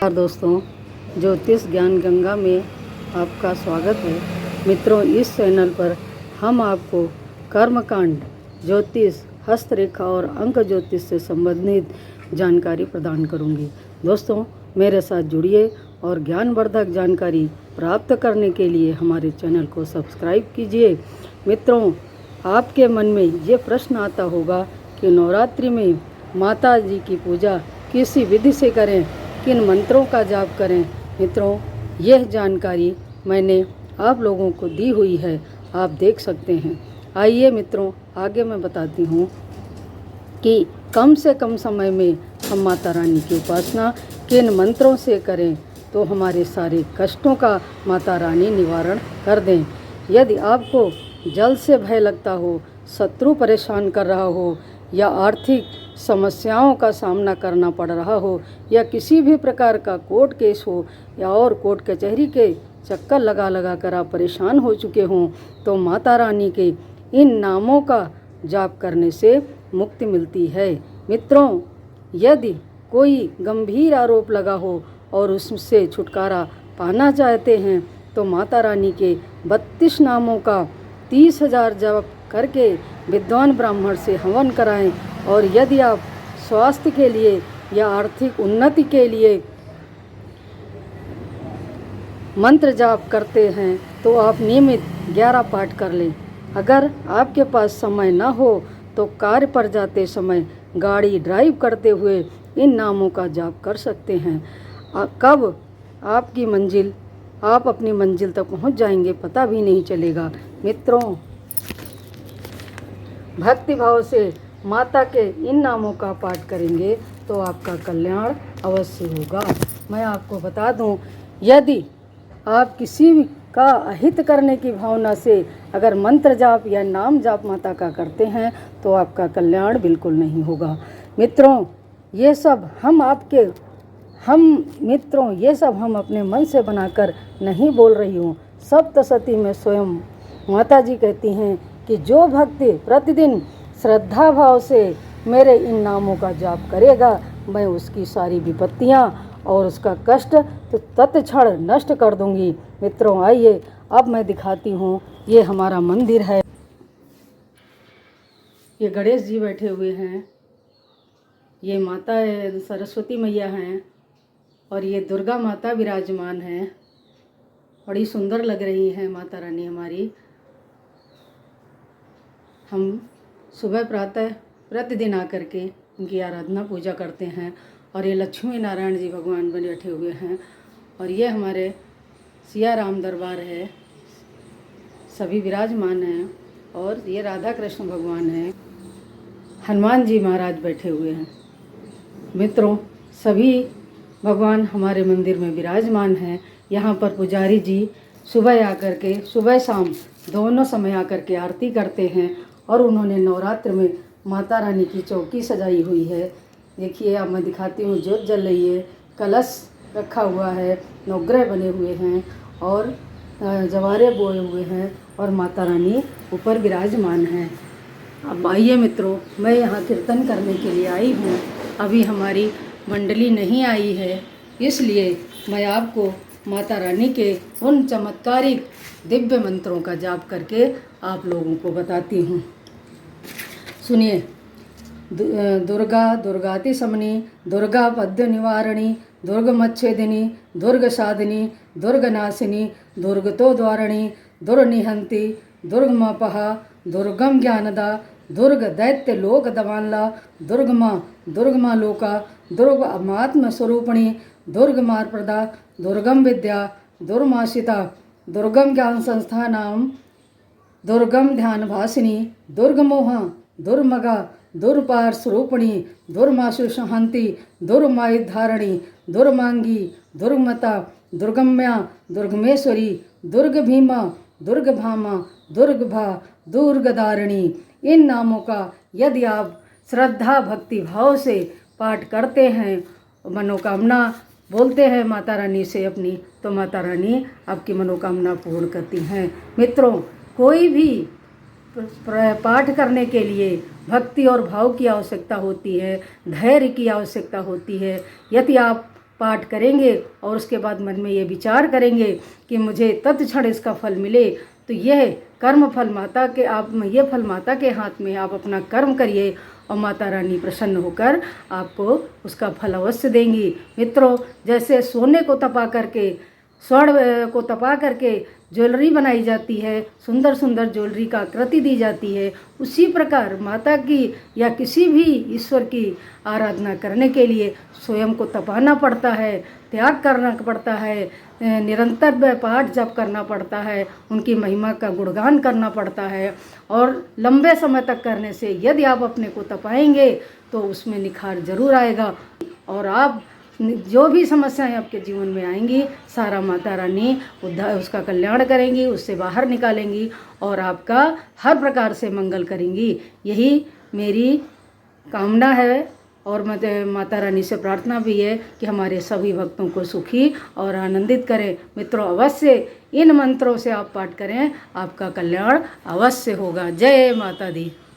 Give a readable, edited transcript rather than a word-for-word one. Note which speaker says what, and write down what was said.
Speaker 1: नमस्कार दोस्तों, ज्योतिष ज्ञान गंगा में आपका स्वागत है। मित्रों, इस चैनल पर हम आपको कर्मकांड, ज्योतिष, हस्तरेखा और अंक ज्योतिष से संबंधित जानकारी प्रदान करूंगी। दोस्तों, मेरे साथ जुड़िए और ज्ञानवर्धक जानकारी प्राप्त करने के लिए हमारे चैनल को सब्सक्राइब कीजिए। मित्रों, आपके मन में ये प्रश्न आता होगा कि नवरात्रि में माता जी की पूजा किसी विधि से करें, किन मंत्रों का जाप करें। मित्रों, यह जानकारी मैंने आप लोगों को दी हुई है, आप देख सकते हैं। आइए मित्रों, आगे मैं बताती हूँ कि कम से कम समय में हम माता रानी की उपासना किन मंत्रों से करें तो हमारे सारे कष्टों का माता रानी निवारण कर दें। यदि आपको जल से भय लगता हो, शत्रु परेशान कर रहा हो या आर्थिक समस्याओं का सामना करना पड़ रहा हो या किसी भी प्रकार का कोर्ट केस हो या और कोर्ट कचहरी के चक्कर लगा लगा कर आप परेशान हो चुके हों, तो माता रानी के इन नामों का जाप करने से मुक्ति मिलती है। मित्रों, यदि कोई गंभीर आरोप लगा हो और उससे छुटकारा पाना चाहते हैं तो माता रानी के 32 नामों का 30,000 जाप करके विद्वान ब्राह्मण से हवन कराएं। और यदि आप स्वास्थ्य के लिए या आर्थिक उन्नति के लिए मंत्र जाप करते हैं तो आप नियमित 11 पाठ कर लें। अगर आपके पास समय न हो तो कार्य पर जाते समय, गाड़ी ड्राइव करते हुए इन नामों का जाप कर सकते हैं। कब आप अपनी मंजिल तक पहुंच जाएंगे पता भी नहीं चलेगा। मित्रों, भक्ति भाव से माता के इन नामों का पाठ करेंगे तो आपका कल्याण अवश्य होगा। मैं आपको बता दूं, यदि आप किसी का अहित करने की भावना से अगर मंत्र जाप या नाम जाप माता का करते हैं तो आपका कल्याण बिल्कुल नहीं होगा। मित्रों, ये सब हम अपने मन से बनाकर नहीं बोल रही हूँ। सप्तशती में स्वयं माता जी कहती हैं कि जो भक्ति प्रतिदिन श्रद्धा भाव से मेरे इन नामों का जाप करेगा, मैं उसकी सारी विपत्तियां और उसका कष्ट तो तत्क्षण नष्ट कर दूंगी। मित्रों, आइए अब मैं दिखाती हूँ। ये हमारा मंदिर है। ये गणेश जी बैठे हुए हैं, ये माता सरस्वती मैया हैं और ये दुर्गा माता विराजमान हैं। बड़ी सुंदर लग रही हैं माता रानी हमारी। हम सुबह प्रातः प्रतिदिन आकर के उनकी आराधना पूजा करते हैं। और ये लक्ष्मी नारायण जी भगवान बने बैठे हुए हैं और ये हमारे सिया राम दरबार है, सभी विराजमान हैं। और ये राधा कृष्ण भगवान हैं, हनुमान जी महाराज बैठे हुए हैं। मित्रों, सभी भगवान हमारे मंदिर में विराजमान हैं। यहाँ पर पुजारी जी सुबह आकर के, सुबह शाम दोनों समय आकर के आरती करते हैं। और उन्होंने नवरात्र में माता रानी की चौकी सजाई हुई है। देखिए, अब मैं दिखाती हूँ, ज्योत जल रही है, कलश रखा हुआ है, नवग्रह बने हुए हैं और जवारे बोए हुए हैं और माता रानी ऊपर विराजमान हैं। अब आइए मित्रों, मैं यहाँ कीर्तन करने के लिए आई हूँ। अभी हमारी मंडली नहीं आई है, इसलिए मैं आपको माता रानी के उन चमत्कारिक दिव्य मंत्रों का जाप करके आप लोगों को बताती हूँ। सुनिए। दुर्गा दुर्गाति समनी, दुर्गा पद्य निवारणी, दुर्ग मच्छेदिनी, दुर्ग साधिनी, दुर्ग नाशिनी, दुर्गतो द्वारणी, दुर्निहंती, दुर्गमापहा, दुर्गम ज्ञानदा, दुर्ग दैत्य लोक दवानला, दुर्गमा लोका, दुर्गमात्म स्वरूपिणी, दुर्ग मारप्रदा, दुर्गम विद्या, दुर्माशिता, दुर्गम ज्ञान संस्थानाम, दुर्गम ध्यान भासिनी, दुर्गमोह, दुर्मगा, दुर्पार स्वरूपिणी, दुर्माशु सहंती, दुर्मायुध धारणी, दुर्मांगी, दुर्गमता, दुर्गम्या, दुर्गमेश्वरी, दुर्ग भीमा, दुर्ग भामा, दुर्गभा, दुर्गदारिणी। इन नामों का यदि आप श्रद्धा भक्ति भाव से पाठ करते हैं, मनोकामना बोलते हैं माता रानी से अपनी, तो माता रानी आपकी मनोकामना पूर्ण करती हैं। मित्रों, कोई भी पाठ करने के लिए भक्ति और भाव की आवश्यकता होती है, धैर्य की आवश्यकता होती है। यदि आप पाठ करेंगे और उसके बाद मन में ये विचार करेंगे कि मुझे तत्क्षण इसका फल मिले, तो यह कर्म फल माता के ये फल माता के हाथ में, आप अपना कर्म करिए और माता रानी प्रसन्न होकर आपको उसका फल अवश्य देंगी। मित्रों, जैसे सोने को तपा करके, स्वर्ण को तपा करके ज्वेलरी बनाई जाती है, सुंदर सुंदर ज्वेलरी का आकृति दी जाती है, उसी प्रकार माता की या किसी भी ईश्वर की आराधना करने के लिए स्वयं को तपाना पड़ता है, त्याग करना पड़ता है, निरंतर पाठ जप करना पड़ता है, उनकी महिमा का गुणगान करना पड़ता है। और लंबे समय तक करने से यदि आप अपने को तपाएंगे तो उसमें निखार जरूर आएगा और आप जो भी समस्याएं आपके जीवन में आएंगी, सारा माता रानी उसका कल्याण करेंगी, उससे बाहर निकालेंगी और आपका हर प्रकार से मंगल करेंगी। यही मेरी कामना है और माता रानी से प्रार्थना भी है कि हमारे सभी भक्तों को सुखी और आनंदित करें। मित्रों, अवश्य इन मंत्रों से आप पाठ करें, आपका कल्याण अवश्य होगा। जय माता दी।